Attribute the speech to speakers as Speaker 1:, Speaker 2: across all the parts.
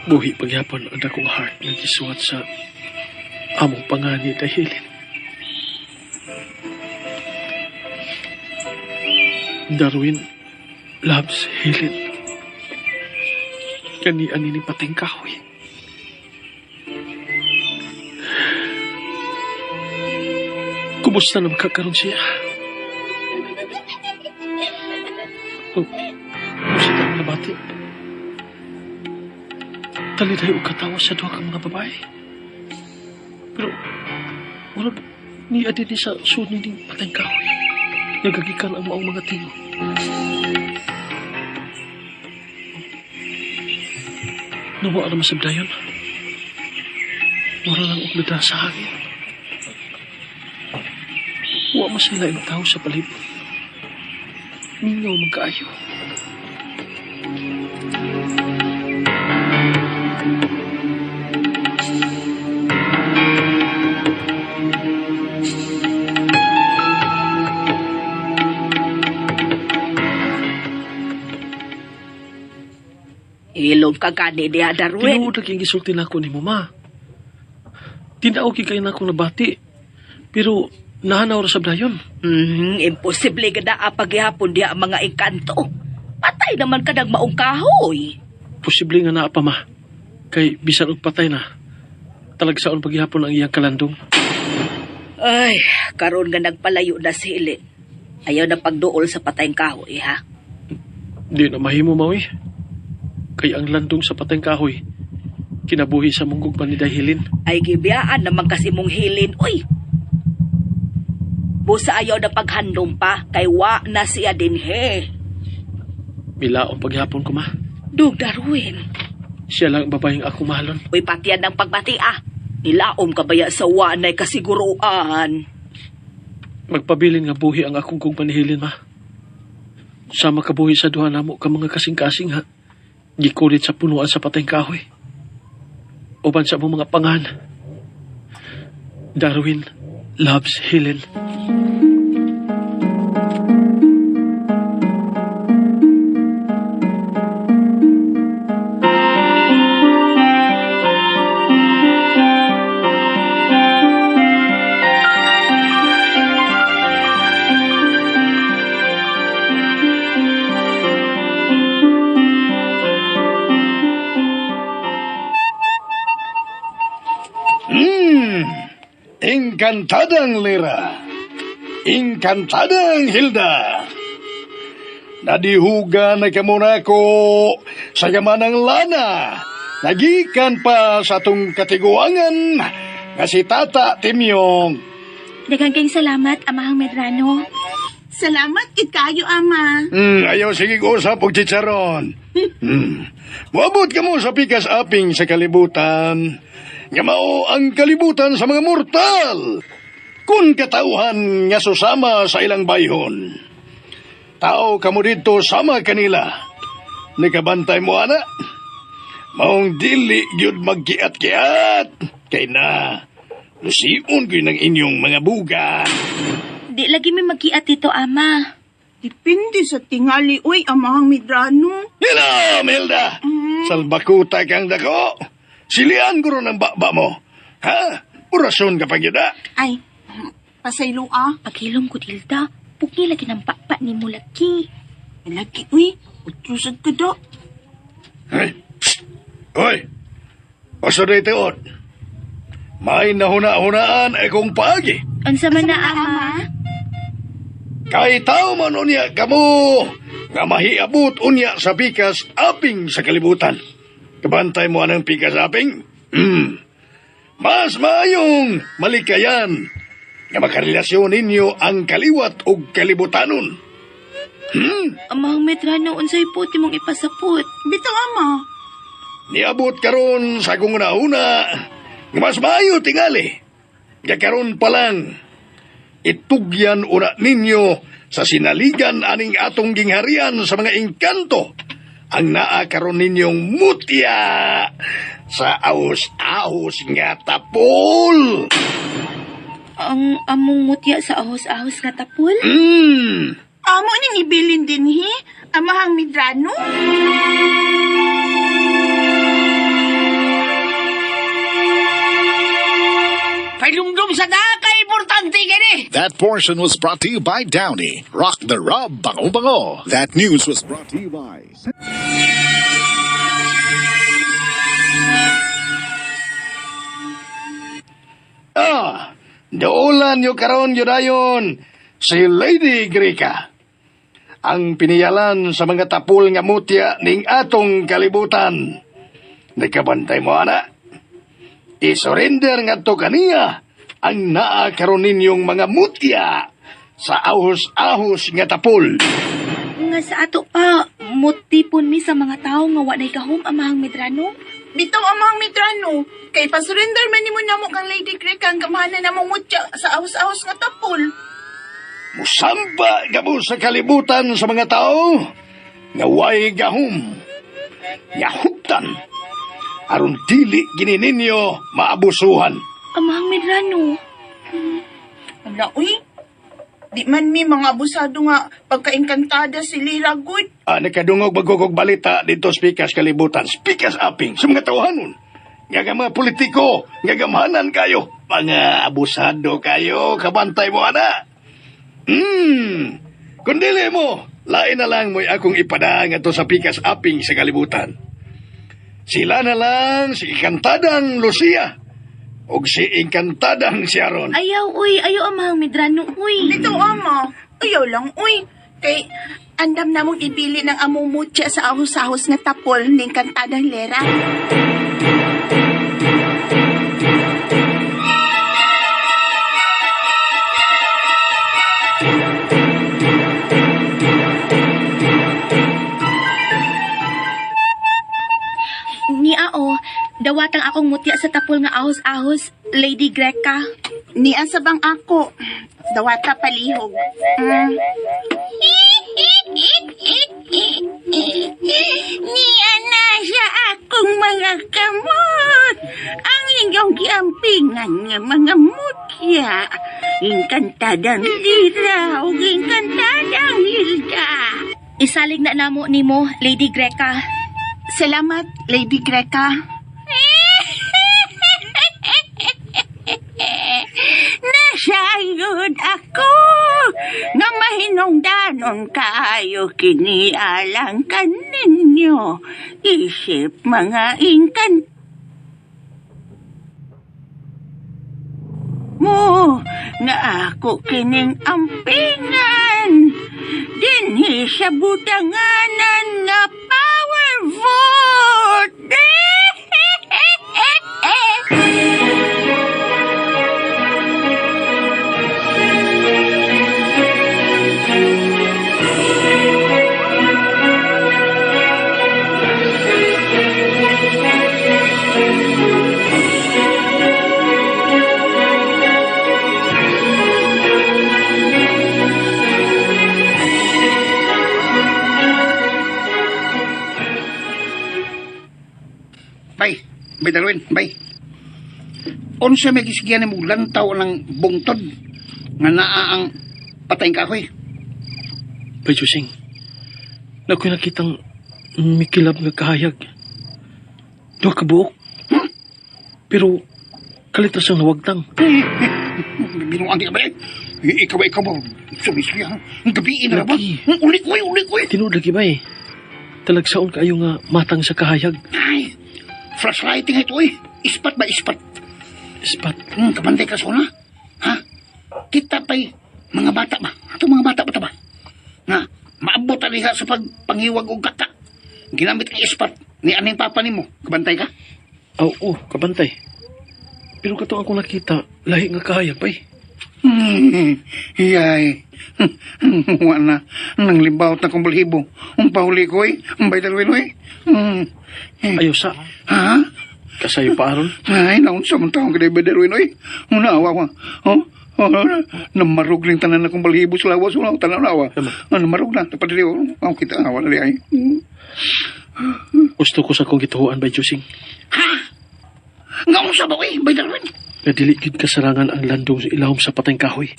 Speaker 1: Buhi pagyapon ang akong heart nga gisuwat sa among pangani dahilin. Darwin loves Helen. Kani ani ni pateng kahoy. Kumusta na magkakaroon siya? Kumusta na nabati? Taliday o katawa sa duha kang mga babae. Pero, wala ni adi ni sa sunod ni pateng kahoy. Nagagikan ang maong mga tingo. Nawa na masabdayon. Wala lang uglada sa hangin. Wa masila ang tao sa palibot. Mingaw magkaayo.
Speaker 2: Ilong ka gani diya, Darwin.
Speaker 1: Tinuod ang gisulti na ako ni Mama. Tinaog kayo na akong nabati. Pero nahanaw ra sa dayon.
Speaker 2: Imposible ka na paghihapon diya ang mga engkanto. Patay naman ka ng maong kahoy.
Speaker 1: Posible nga naa pa, Ma. Kay bisan og patay na. Talagsaon paghihapon ang iyang kalandong.
Speaker 2: Ay, karon nga nagpalayo na si Helen. Ayaw na pagduol sa patayng kahoy, ha?
Speaker 1: Di na mahimo, Mawi. Kay ang landong sa pateng kahoy, kinabuhi sa munggog pa ni Dahilin.
Speaker 2: Ay gibiyaan naman kasi mong Helen. Uy! Busa ayaw na paghandom pa, kay wa na siya din, he.
Speaker 1: Milaong paghapon ko, Ma.
Speaker 2: Dug, Darwin.
Speaker 1: Siya lang ang babaeng ako mahalon.
Speaker 2: Uy, patiyan ng pagbati, ah. Nilaom ka baya sa wanay kasiguruan.
Speaker 1: Magpabilin nga buhi ang akong kong panihilin, Ma. Sama kabuhi sa duha namo ka mga kasing-kasing, ha. Gikulit sa punuan sa pateng kahoy. Uban sa mong mga pangan. Darwin loves Helen.
Speaker 3: Encantadang Lira. Encantadang Hilda. Nadihuga na ka muna ko sa yamanang lana. Nagikan pa sa tong katiguangan nga si Tata Timyong.
Speaker 4: Daghang salamat, Amahang Medrano.
Speaker 5: Salamat kit kayo, Ama.
Speaker 3: Ayaw sige usap og chicharon. Muabot ka mo sa pikas aping sa kalibutan. Nga mao ang kalibutan sa mga mortal. Kung katauhan nga susama sa ilang bayhon. Tao kamo dito sama kanila. Nakabantay mo, ana? Maong dili gyud magkiat-kiat. Kay na, lusiun ko ng inyong mga buga.
Speaker 4: Di lagi may magkiat dito, Ama.
Speaker 5: Dipindi sa tingali, uy, Amahang Medrano.
Speaker 3: Nila, Melda! Salbakuta kang dako. Silian ko ron ang baba mo. Ha? Orasyon ka pa gyud,
Speaker 5: Ay, pasaylo, ah.
Speaker 4: Paghilom ko, Dilda. Pugi lagi ng papa ni Mulaki.
Speaker 5: Lagi, uy, utusad ka da.
Speaker 3: Hey, psst! Hoy! Paso day teod. May nahuna-hunaan ay kong paagi.
Speaker 4: Unsa man na, Ama?
Speaker 3: Kay tao man unya kamo nga mahiabot unya sa pikas aping sa kalibutan. Kabantay mo anang pikas aping? Mas maayong malikayan nga makarelasyon ninyo ang kaliwat o kalibutanon.
Speaker 4: Amahang Medrano, unsay puti mong ipasapot.
Speaker 5: Bitaw, Ama.
Speaker 3: Niabot karon sa kong una nga mas maayo tingali. Nga karon pa lang itugyan una ninyo sa sinaligan aning atong gingharian sa mga engkanto ang naa karon ninyong mutya sa ahos-ahos nga tapol.
Speaker 4: Ang among mutya sa ahos-ahos nga tapol?
Speaker 5: Amo ning ibilin din, Amahang Medrano.
Speaker 2: Pailumdum sa daka, importante gani.
Speaker 6: That portion was brought to you by Downy. Rock the Rub, Bango Bango. That news was brought to you by...
Speaker 3: Daulan nyo karon yudayon si Lady Greca. Ang piniyalan sa mga tapul nga mutya ning atong kalibutan. Nakabantay mo, ana? I-surrender nga to kaniya ang naa karon ninyong mga mutya sa ahos-ahos nga tapul.
Speaker 4: Nga sa ato pa, mutipon mi sa mga tao nga wanay kahom amahang Medrano.
Speaker 5: Bitaw amang mitrano. Kay pasurrender man nimo namo kang Lady Greca ang gamahanan namong mutya sa ahos-ahos nga tapol.
Speaker 3: Musamba gabo sa kalibutan sa mga tao nga way gahom. Yahuptan. Aron dili gini ninyo maabusuhan.
Speaker 4: Amahang Medrano.
Speaker 5: Ala, uy. Di man mi mga abusado nga pagkainkantada si Lira Good.
Speaker 3: Nakadungog magugog balita dito Spikas Kalibutan. Spikas Aping sa mga tawanon. Nga mga politiko, nga gamahanan kayo. Mga abusado kayo, kabantay mo, ana. Kung dili mo, lain na lang mo'y akong ipada nga to sa Pikas Aping sa Kalibutan. Sila na lang si Ikantadang Lucia o si Ikantadang Sharon.
Speaker 4: Ayaw, uy. Ayaw amahang Medrano, uy.
Speaker 5: Bitaw ama. Ayaw lang, uy. Kay andam namong ibili ng among mutya sa ahos-ahos nga tapol ning kantadang lera.
Speaker 4: Niao, dawatang akong mutya sa tapol nga ahos-ahos, Lady Greca.
Speaker 5: Niya sa bang ako. Dawata palihog. Niya na siya akong mga kamot. Ang inyong giampingan nga mga mutya. Inkantadang lira o inkantadang hilda.
Speaker 4: Isalig na namo nimo, Lady Greca.
Speaker 5: Salamat, Lady Greca. Nasayod ako na mahinungdanon kaayo kinialang kaninyo. Isip mga ingkan mo na ako kining ampingan. Dinhi sa butanganan nga power vote.
Speaker 7: Bay Darwin, bay. Unsa may gisigyan mo lantaw ng bungtod nga naa ang patayng kahoy.
Speaker 1: Bay Jusing, na ako'y nakitang mikilab nga kahayag. Duha ka buok. Pero kalitas ang nawagtang.
Speaker 7: Binuang di ka ba eh? Ikaw ba? Sumisya. Ang gabiin na ba?
Speaker 1: Lagi.
Speaker 7: Ulit ko eh.
Speaker 1: Tinuod lagi ba eh. Talagsaon kayo nga matang sa kahayag.
Speaker 7: Ay, flashlighting ito eh. Ispat ba ispat?
Speaker 1: Ispat.
Speaker 7: Kabantay ka sa una. Ha? Kita pa'y mga bata ba? Ito mga bata ba ito ba? Nga, maabot aliha sa pagpangiwag o kaka. Ginamit ang ispat ni aning papa ni mo. Kabantay ka?
Speaker 1: Oo, kabantay. Pero kato ako nakita, lahi nga kahayag pa eh.
Speaker 7: Iyay. Wala. Nang limbawt na kong balibo. Ang pahuli ko eh. Ang bay Darwin eh.
Speaker 1: Ayaw sa,
Speaker 7: Ha?
Speaker 1: kasayo pa aron.
Speaker 7: Ay, naun sa mga taong kaya bay Darwin eh. Unawa ko. Oh? Namarug rin tanan na kong balibo sa lawas. Unawa tanan na awa. Namarug na. Napadili ko. Ako kita awa na ay.
Speaker 1: Gusto ko sa kong gituhuan by Jusing.
Speaker 7: Ha? Nga sa ba eh, bay Darwin?
Speaker 1: Na diligid kasarangan ang landong sa ilahom sa patayng kahoy.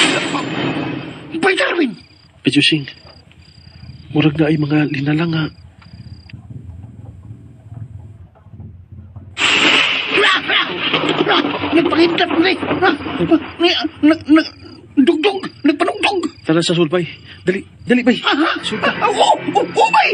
Speaker 7: Bay Darwin?
Speaker 1: By Jusing, murag na ay mga linalang nga.
Speaker 7: Nagpangitap na eh. Dugdog! Nagpanugdog!
Speaker 1: Tara sa sulbay. Dali, dali, bay. Sulta.
Speaker 7: Bay!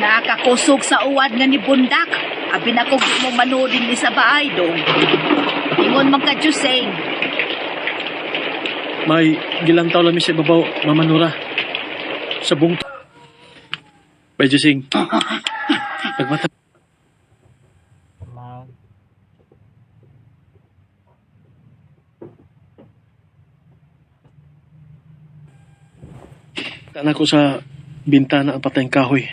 Speaker 2: Nakakusog sa uwad nga ni Bundak. Abi na kung di mo manoodin ni sa bahay dong. Ingon man ka Juseng.
Speaker 1: May gilantaw lang mi sa ibabaw, Mama Nora. Sa bungto. Bay Jusing. Nagmata. Tanan ko sa bintana ang patayang kahoy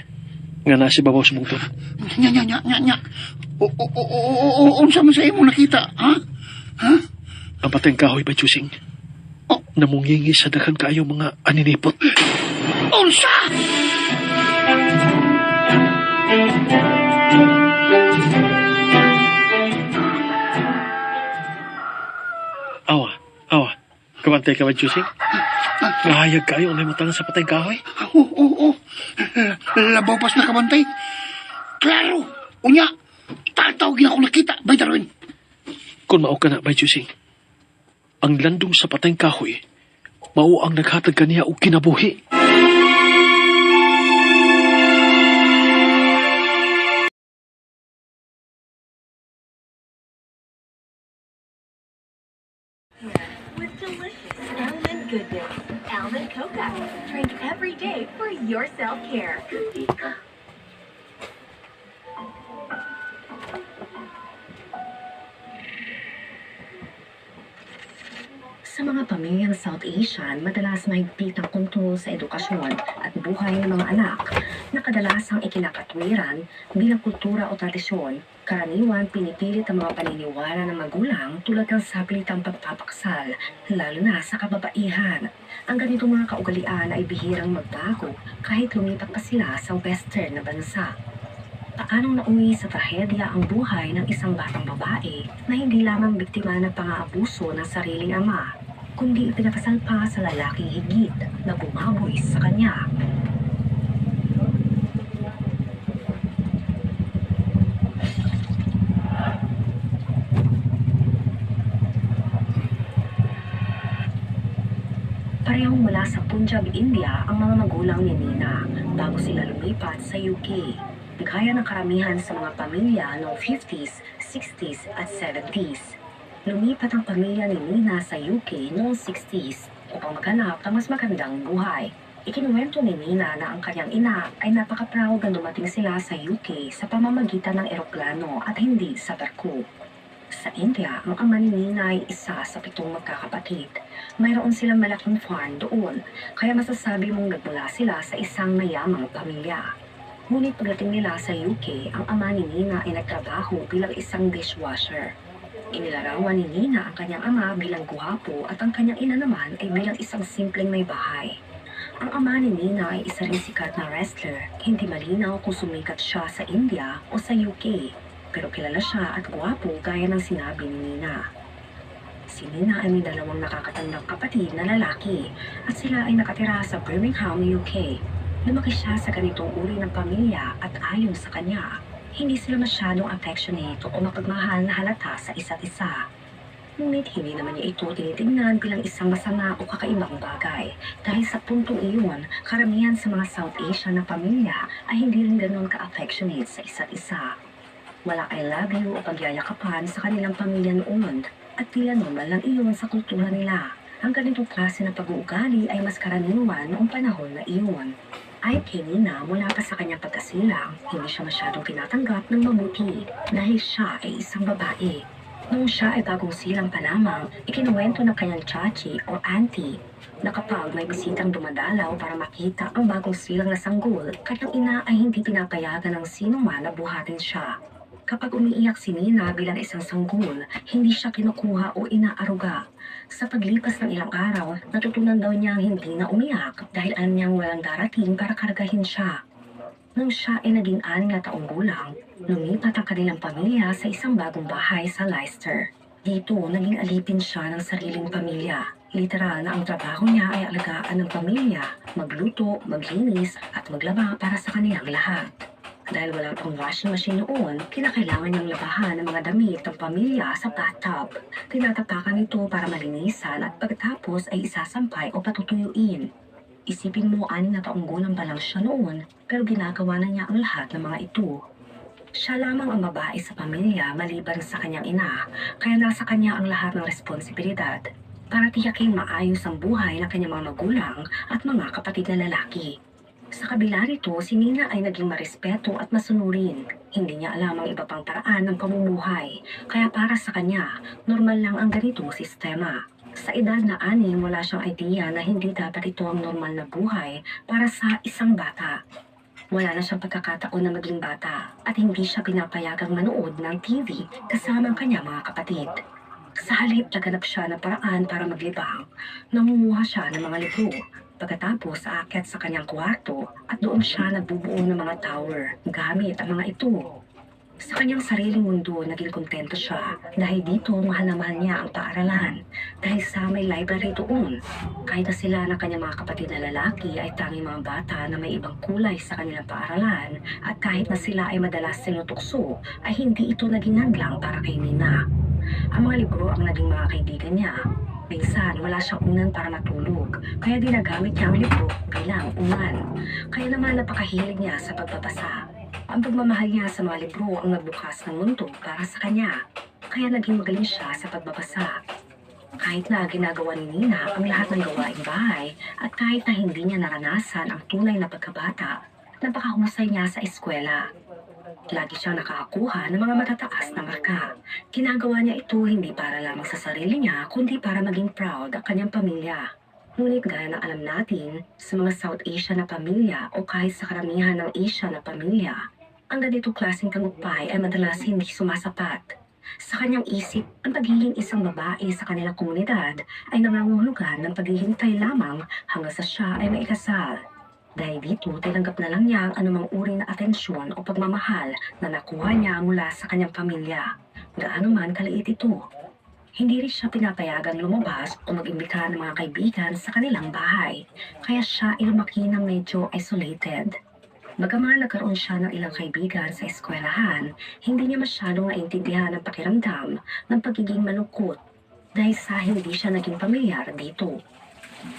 Speaker 1: nga nasa babaw sa bungto.
Speaker 7: Nya. Unsa man sa imo nakita, ha?
Speaker 1: Ang patayang kahoy ba, Jusing?
Speaker 7: Oh.
Speaker 1: Namungingi sa daghan kaayo mga aninipot.
Speaker 7: Unsa?
Speaker 1: Awa. Kabantay ka ba, Jusing? Nahayag kayo na matang sa patayang kahoy?
Speaker 7: Oo. Labaw pas nakabantay. Klaro! Unya, tatawagin ako nakita, Bay Darwin.
Speaker 1: Kung mao ka na, Bay Jusing, ang landong sa patayang kahoy, mao ang naghatag kaniya og kinabuhi.
Speaker 8: With delicious almond goodness, almond coca. Drink every day for your self-care.
Speaker 9: Sa mga pamilyang South Asian, madalas mahigpit ang kontrol sa edukasyon at buhay ng mga anak na kadalasang ikinakatwiran bilang kultura o tradisyon. Karaniwan, pinipilit ang mga paniniwala ng magulang tulad ng sapilitang pagpapaksal, lalo na sa kababaihan. Ang ganitong mga kaugalian ay bihirang magbago kahit lumipat pa sila sa western na bansa. Paanong nauwi sa trahedya ang buhay ng isang batang babae na hindi lamang biktima ng pang-aabuso ng sariling ama, kundi ipinakasal pa sa lalaking higit na bumaboy sa kanya. Parehong mula sa Punjab, India ang mga magulang ni Nina bago sila lumipat sa UK. Gaya ng karamihan sa mga pamilya noong 50s, 60s at 70s. Lumipat ang pamilya ni Nina sa UK noong 60s upang maghanap ng mas magandang buhay. Ikinuwento ni Nina na ang kanyang ina ay napaka-proud na dumating sila sa UK sa pamamagitan ng eroplano at hindi sa barko. Sa India, ang ama ni Nina ay isa sa 7 magkakapatid. Mayroon silang malaking farm doon, kaya masasabi mong nagmula sila sa isang mayamang pamilya. Ngunit pagdating nila sa UK, ang ama ni Nina ay nagtrabaho bilang isang dishwasher. Inilarawan ni Nina ang kanyang ama bilang guwapo at ang kanyang ina naman ay bilang isang simpleng may bahay. Ang ama ni Nina ay isa rin sikat na wrestler. Hindi malinaw kung sumikat siya sa India o sa UK, pero kilala siya at guwapo gaya ng sinabi ni Nina. Si Nina ay may 2 nakakatandang kapatid na lalaki at sila ay nakatira sa Birmingham, UK. Lumaki siya sa ganitong uri ng pamilya at ayon sa kanya, hindi sila masyadong affectionate o mapagmahal na halata sa isa't isa. Ngunit hindi naman niya ito tinitingnan bilang isang masama o kakaibang bagay. Dahil sa puntong iyon, karamihan sa mga South Asian na pamilya ay hindi rin ganoon ka-affectionate sa isa't isa. Wala I love you o pagyayakapan sa kanilang pamilya noon at tila normal lang iyon sa kultura nila. Ang ganitong klase ng pag-uugali ay mas karaniwan noong panahon na iyon. Ay kay Nina, mula pa sa kanyang pagkasilang, hindi siya masyadong tinatanggap ng mabuti dahil siya ay isang babae. Noong siya ay bagong silang pa lamang, ikinuwento ng kanyang chachi o auntie na kapag may bisitang dumadalaw para makita ang bagong silang na sanggol, kanyang ina ay hindi pinapayagan ng sino man na buhatin siya. Kapag umiiyak si Nina bilang isang sanggol, hindi siya kinukuha o inaaruga. Sa paglipas ng ilang araw, natutunan daw niyang hindi na umiyak dahil alam niyang walang darating para kargahin siya. Nung siya ay naging 6 na taong gulang, lumipat ang kanilang pamilya sa isang bagong bahay sa Leicester. Dito, naging alipin siya ng sariling pamilya. Literal na ang trabaho niya ay alagaan ng pamilya, magluto, maglinis, at maglaba para sa kanilang lahat. Dahil wala pang washing machine noon, kinakailangan niyang labahan ng mga damit ng pamilya sa bathtub. Tinatapakan ito para malinisan at pagkatapos ay isasampay o patutuyuin. Isipin mo, 6 na taong gulang pa lang siya noon, pero ginagawa na niya ang lahat ng mga ito. Siya lamang ang babae sa pamilya maliban sa kanyang ina, kaya nasa kanya ang lahat ng responsibilidad para tiyaking maayos ang buhay ng kanyang mga magulang at mga kapatid na lalaki. Sa kabila nito, si Nina ay naging marespeto at masunurin. Hindi niya alam ang iba pang paraan ng pamumuhay, kaya para sa kanya, normal lang ang ganitong sistema. Sa edad na 6, wala siyang idea na hindi dapat ito ang normal na buhay para sa isang bata. Wala na siyang pagkakataon na maging bata at hindi siya pinapayagang manood ng TV kasama ang kanyang mga kapatid. Sa halip, naganap siya ng paraan para maglibang. Nangunguha siya ng mga libro. Pagkatapos, aakyat sa kanyang kwarto at doon siya nagbubuo ng mga tower gamit ang mga ito. Sa kanyang sariling mundo, naging kontento siya dahil dito mahal na mahal niya ang paaralan dahil sa may library doon. Kahit na sila ng kanyang mga kapatid na lalaki ay tanging mga bata na may ibang kulay sa kanilang paaralan at kahit na sila ay madalas sinutukso ay hindi ito naging hadlang para kay Nina. Ang mga libro ang naging mga kaibigan niya. Minsan, wala siyang unan para matulog, kaya ginagamit niya ang libro bilang unan. Kaya naman napakahilig niya sa pagbabasa. Ang pagmamahal niya sa mga libro ang nagbukas ng mundo para sa kanya, kaya naging magaling siya sa pagbabasa. Kahit na ginagawa ni Nina ang lahat ng gawaing bahay at kahit na hindi niya naranasan ang tunay na pagkabata, napakahusay niya sa eskwela. Lagi siyang nakakakuha ng mga matataas na marka. Ginagawa niya ito hindi para lamang sa sarili niya, kundi para maging proud ang kanyang pamilya. Ngunit gaya ng alam natin, sa mga South Asia na pamilya o kahit sa karamihan ng Asia na pamilya, ang ganitong klaseng tagumpay ay madalas hindi sumasapat. Sa kanyang isip, ang pagiging isang babae sa kanilang komunidad ay nangangahulugan ng paghihintay lamang hanggang sa siya ay maikasal. Dahil dito, tinanggap na lang niya ang anumang uri na atensyon o pagmamahal na nakuha niya mula sa kanyang pamilya. Gaano man kaliit ito. Hindi rin siya pinapayagan lumabas o mag-imbita ng mga kaibigan sa kanilang bahay. Kaya siya ay lumaki ng medyo isolated. Bagaman nagkaroon siya ng ilang kaibigan sa eskwelahan, hindi niya masyadong naintindihan ang pakiramdam ng pagiging malungkot dahil sa hindi siya naging pamilyar dito.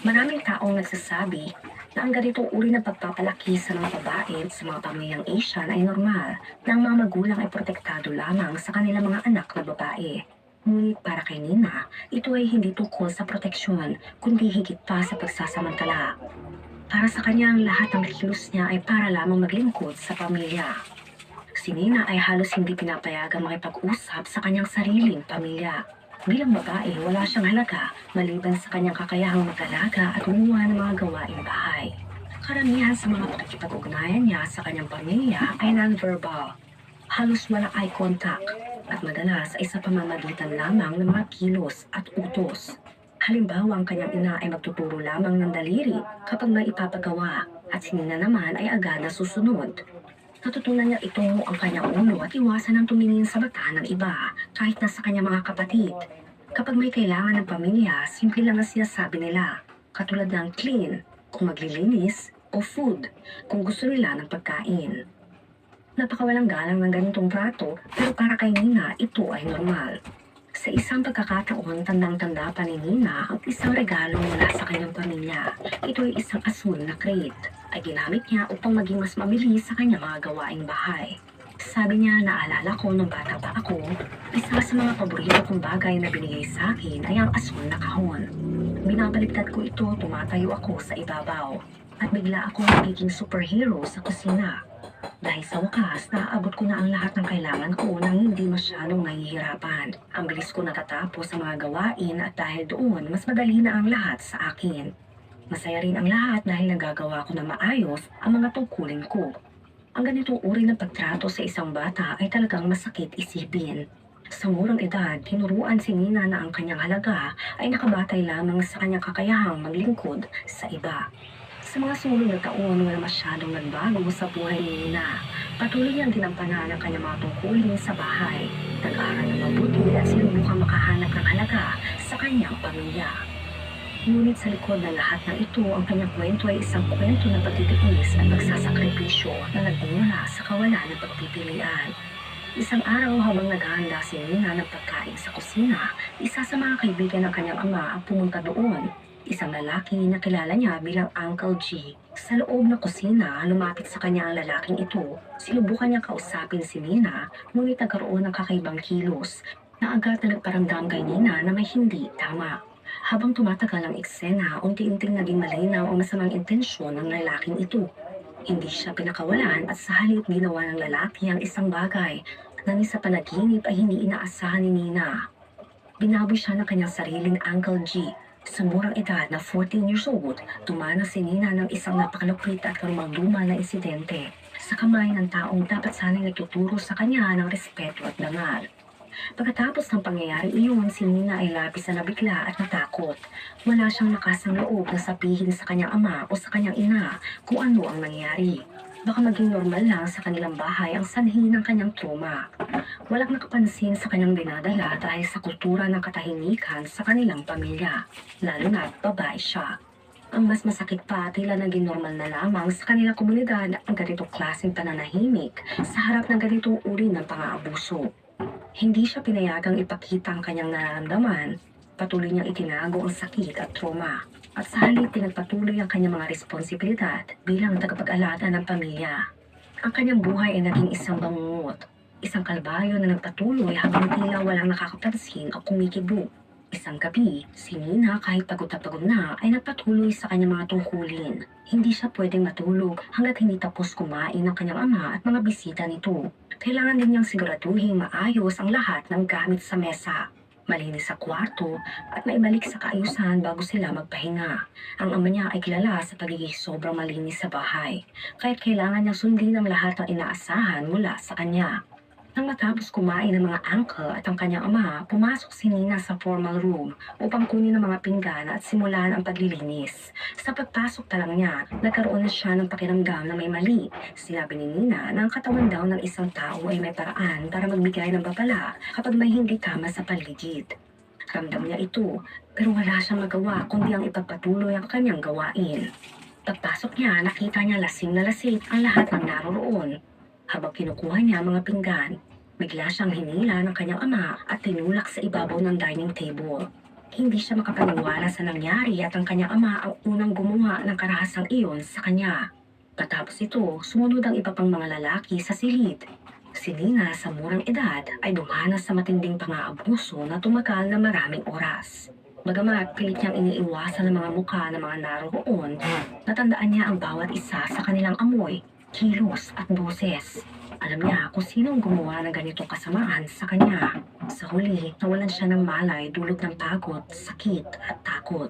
Speaker 9: Maraming taong nagsasabi na ang ganitong uri ng pagpapalaki sa mga babae sa mga pamilyang Asian ay normal na ang mga magulang ay protektado lamang sa kanilang mga anak na babae. Ngunit para kay Nina, ito ay hindi tungkol sa proteksyon, kundi higit pa sa pagsasamantala. Para sa kanya, ang lahat ng kilos niya ay para lamang maglingkod sa pamilya. Si Nina ay halos hindi pinapayagang makipag-usap sa kanyang sariling pamilya. Bilang babae, wala siyang halaga maliban sa kanyang kakayahang mag-alaga at gumawa ng mga gawaing bahay. Karamihan sa mga pakikipag-ugnayan niya sa kanyang pamilya ay non-verbal. Halos wala eye contact at madalas ay sa pamamagitan lamang ng mga kilos at utos. Halimbawa, ang kanyang ina ay magtuturo lamang ng daliri kapag may ipapagawa at si Nina naman ay agad na susunod. Natutunan niya itong ang kanyang ulo at iwasan ang tumingin sa mata ng iba kahit na sa kanyang mga kapatid. Kapag may kailangan ng pamilya, simple lang ang sinasabi nila, katulad ng clean, kung maglilinis, o food, kung gusto nila ng pagkain. Napakawalang galang ng ganitong trato, pero para kay Nina, ito ay normal. Sa isang pagkakataon, tandang-tanda pa ni Nina ang isang regalo mula sa kanyang pamilya. Ito ay isang asul na crate. Ay ginamit niya upang maging mas mabilis sa kanyang mga gawaing bahay. Sabi niya, naalala ko nung bata pa ako, isa sa mga paborito kong bagay na binigay sa akin ay ang asul na kahon. Binabaliktad ko ito, tumatayo ako sa ibabaw. At bigla akong nagiging superhero sa kusina. Dahil sa wakas, naaabot ko na ang lahat ng kailangan ko nang hindi masyadong nahihirapan. Ang bilis ko natatapos ang mga gawain at dahil doon, mas madali na ang lahat sa akin. Masaya rin ang lahat dahil nagagawa ko na maayos ang mga tungkulin ko. Ang ganitong uri ng pagtrato sa isang bata ay talagang masakit isipin. Sa murang edad, tinuruan si Nina na ang kanyang halaga ay nakabatay lamang sa kanyang kakayahang maglingkod sa iba. Sa mga sumunod na taon, wala masyadong nagbago sa buhay ni Nina. Patuloy niyang ginampanan ang kanyang mga tungkulin sa bahay. Nag-aaral ng mabuti at sinubukang makahanap ng halaga sa kanyang pamilya. Ngunit sa likod ng lahat ng ito, ang kanyang kwento ay isang kwento ng pagtitiis at pagsasakripisyo na nagmumula sa kawalan ng pagpipilian. Isang araw habang naghahanda si Nina ng pagkain sa kusina, isa sa mga kaibigan ng kanyang ama ang pumunta doon. Isang lalaki na kilala niya bilang Uncle G. Sa loob ng kusina, lumapit sa kanya ang lalaking ito. Sinubukan niyang kausapin si Nina, ngunit nagkaroon ng kakaibang kilos na agad na nagparamdam kay Nina na may hindi tama. Habang tumatagal ang eksena, unti-unting naging malinaw ang masamang intensyon ng lalaking ito. Hindi siya pinakawalan at sa halip ginawa ng lalaki ang isang bagay na ni sa panaginip ay hindi inaasahan ni Nina. Binaboy siya ng kanyang sariling Uncle G. Sa murang edad na 14 years old, tumana si Nina ng isang napakalupit at karumang-luma na insidente sa kamay ng taong dapat sana'y nagtuturo sa kanya ng respeto at dangal. Pagkatapos ng pangyayari iyon, si Nina ay labis na nabigla at natakot. Wala siyang nakasang loob na sabihin sa kanyang ama o sa kanyang ina kung ano ang nangyari. Baka maging normal lang sa kanilang bahay ang sanhi ng kanyang trauma. Walang nakapansin sa kanyang dinadala dahil sa kultura ng katahimikan sa kanilang pamilya, lalo na't babae siya. Ang mas masakit pa, tila naging normal na lamang sa kanilang komunidad ang ganitong klaseng pananahimik sa harap ng ganitong uri ng pang-aabuso. Hindi siya pinayagang ipakita ang kanyang nararamdaman, patuloy niyang itinago ang sakit at trauma, at sa halip pinagpatuloy ang kanyang mga responsibilidad bilang tagapag-alaga ng pamilya. Ang kanyang buhay ay naging isang bangungot, isang kalbayo na nagpatuloy habang tila walang nakakapansin o kumikibo. Isang gabi, si Nina kahit pagod na ay nagpatuloy sa kanyang mga tungkulin. Hindi siya pwedeng matulog hanggat hindi tapos kumain ng kanyang ama at mga bisita nito. Kailangan din niyang siguraduhin maayos ang lahat ng gamit sa mesa. Malinis sa kwarto at maibalik sa kaayusan bago sila magpahinga. Ang ama niya ay kilala sa pagiging sobrang malinis sa bahay, kaya't kailangan niyang sundin ang lahat ng inaasahan mula sa kanya. Nang matapos kumain ng mga uncle at ang kanyang ama, pumasok si Nina sa formal room upang kunin ang mga pinggan at simulan ang paglilinis. Sa pagpasok pa lang niya, nagkaroon na siya ng pakiramdam na may mali. Sinabi ni Nina na ang katawan daw ng isang tao ay may paraan para magbigay ng babala kapag may hindi tama sa paligid. Ramdam niya ito, pero wala siyang magawa kundi ang ipagpatuloy ang kanyang gawain. Pagpasok niya, nakita niya lasing na lasing ang lahat ng naroroon. Habang kinukuha niya ang mga pinggan, bigla siyang hinila ng kanyang ama at tinulak sa ibabaw ng dining table. Hindi siya makapaniwala sa nangyari at ang kanyang ama ang unang gumawa ng karahasang iyon sa kanya. Patapos ito, sumunod ang iba pang mga lalaki sa silid. Si Nina sa murang edad ay dumanas sa matinding pang-aabuso na tumagal na maraming oras. Bagamat pilit niyang iniiwasan ang mga mukha ng mga naroroon, natandaan niya ang bawat isa sa kanilang amoy, kilos at boses. Alam niya kung sino ang gumawa ng ganitong kasamaan sa kanya. Sa huli, nawalan siya ng malay dulot ng pagod, sakit at takot.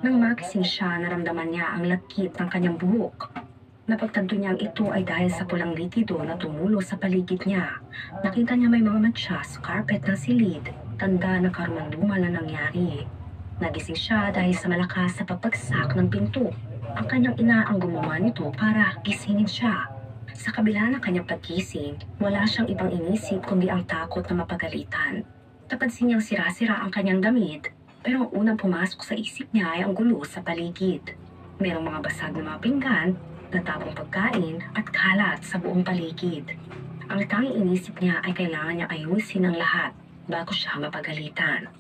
Speaker 9: Nang magising siya, naramdaman niya ang lagkit ng kanyang buhok. Napagtanto niya ang ito ay dahil sa pulang litido na tumulo sa paligid niya. Nakita niya may mga matsa sa carpet ng silid, tanda na karumang-luma na nangyari. Nagising siya dahil sa malakas na pagpagsak ng pinto. Ang kanyang ina ang gumawa nito para gisingin siya. Sa kabila ng kanyang pagkising, wala siyang ibang inisip kundi ang takot na mapagalitan. Napansin niyang sira-sira ang kanyang damit, pero ang unang pumasok sa isip niya ay ang gulo sa paligid. Merong mga basag na mga pinggan, natapong pagkain at kalat sa buong paligid. Ang tanging inisip niya ay kailangan niya ayusin ang lahat bago siya mapagalitan.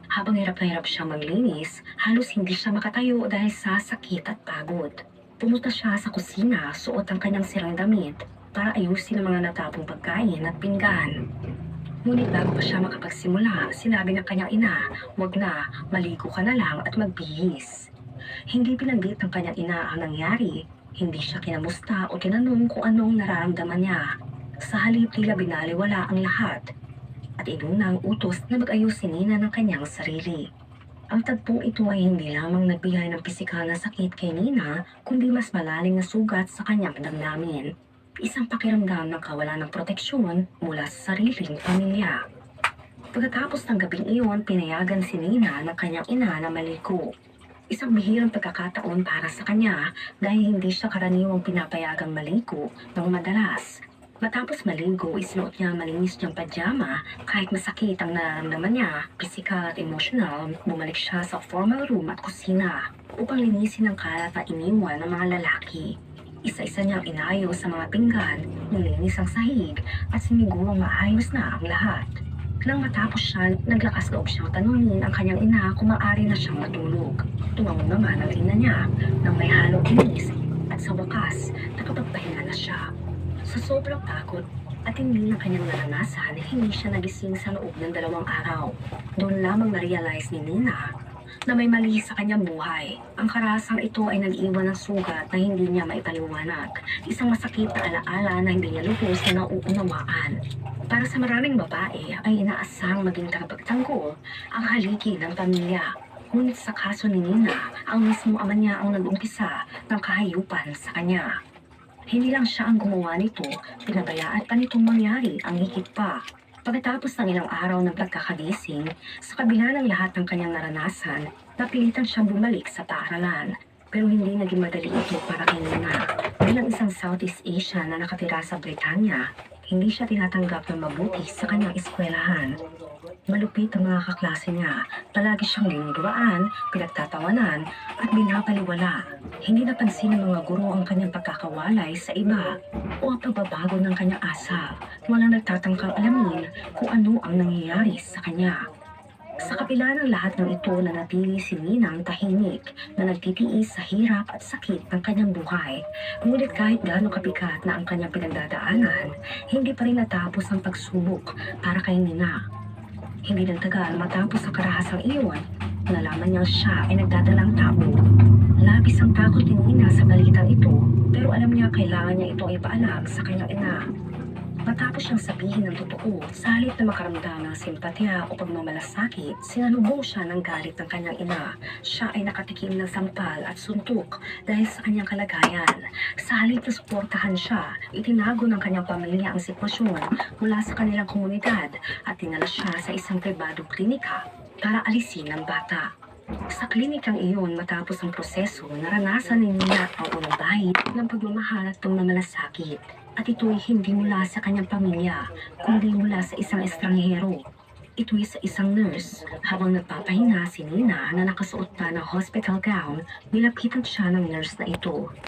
Speaker 9: Habang hirap na hirap siya maglinis, halos hindi siya makatayo dahil sa sakit at pagod. Pumunta siya sa kusina, suot ang kanyang sirang damit para ayusin ang mga natapong pagkain at pinggan. Ngunit bago pa siya makapagsimula, sinabi ng kanyang ina, "Wag na, maligo ka na lang at magbihis." Hindi binanggit ng kanyang ina ang nangyari. Hindi siya kinamusta o tinanong kung anong nararamdaman niya. Sa halip tila binaliwala ang lahat at inuna ang utos na mag-ayos si Nina ng kanyang sarili. Ang tagpong ito ay hindi lamang nagbigay ng pisikal na sakit kay Nina, kundi mas malalim na sugat sa kanyang damdamin. Isang pakiramdam ng kawalan ng proteksyon mula sa sariling pamilya. Pagkatapos ng gabing iyon, pinayagan si Nina ng kanyang ina na maligo. Isang bihirang pagkakataon para sa kanya dahil hindi siya karaniwang pinapayagang maligo ng madalas. Matapos maligo, isinuot niya ang malinis niyang pajama kahit masakit ang nararamdaman niya, physical at emotional. Bumalik siya sa formal room at kusina upang linisin ang kalat na iniwan ng mga lalaki. Isa-isa niyang inayos sa mga pinggan, nilinis ang sahig at sinigurong maayos na ang lahat. Nang matapos siya, naglakas loob siyang tanungin ang kanyang ina kung maaari na siyang matulog. Tumango naman ang ina niya nang may halong inis at sa wakas, nakapagpahinga na siya. Sa sobrang takot at hindi ng kanyang naranasan, hindi siya nagising sa loob ng 2 araw. Doon lamang na-realize ni Nina na may mali sa kanyang buhay. Ang karasang ito ay nag-iwan ng sugat na hindi niya maipaliwanag. Isang masakit na alaala na hindi niya lubos na nauunawaan. Para sa maraming babae ay inaasang maging tagapagtanggol ang haligi ng pamilya. Ngunit sa kaso ni Nina, ang mismo ama niya ang nag-umpisa ng kahayupan sa kanya. Hindi lang siya ang gumawa nito, pinabayaan pa nitong mangyari ang higit pa. Pagkatapos ng ilang araw ng pagkakagising, sa kabila ng lahat ng kanyang naranasan, napilitan siyang bumalik sa paaralan. Pero hindi naging madali ito para kay Nina. Bilang isang Southeast Asian na nakatira sa Britanya, hindi siya tinatanggap ng mabuti sa kanyang eskwelahan. Malupit ang mga kaklase niya, palagi siyang liniguan, pinagtatawanan at binapaliwala. Hindi napansin ng mga guro ang kanyang pagkakawalay sa iba o ang pagbabago ng kanyang asal. Walang nagtatangkang alamin kung ano ang nangyayari sa kanya. Sa kapila ng lahat ng ito, nanatili si Ninang tahimik na nagtitiis sa hirap at sakit ng kanyang buhay. Ngunit kahit gaano kapikat na ang kanyang pinagdadaanan, hindi pa rin natapos ang pagsubok para kay Nina. Hindi nagtagal matapos ang karahasang iyon, nalaman niyang siya ay nagdadalang tao. Labis ang takot ni Nina sa balitang ito, pero alam niya kailangan niya itong ipaalam sa kanyang ina. Matapos siyang sabihin ng totoo, sa halip na makaramdam ng simpatya o pagmamalasakit, sinalubong siya ng galit ng kanyang ina. Siya ay nakatikim ng sampal at suntok dahil sa kanyang kalagayan. Sa halip na suportahan siya, itinago ng kanyang pamilya ang sitwasyon mula sa kanilang komunidad at dinala siya sa isang pribadong klinika para alisin ang bata. Sa klinikang iyon, matapos ang proseso, naranasan ni Nina ang unang bahid ng pagmamahal at pagmamalasakit. At ito'y hindi mula sa kanyang pamilya, kundi mula sa isang estranghero. Ito'y sa isang nurse. Habang nagpapahinga si Nina na nakasuot na ng hospital gown, nilapitan siya ng nurse na ito.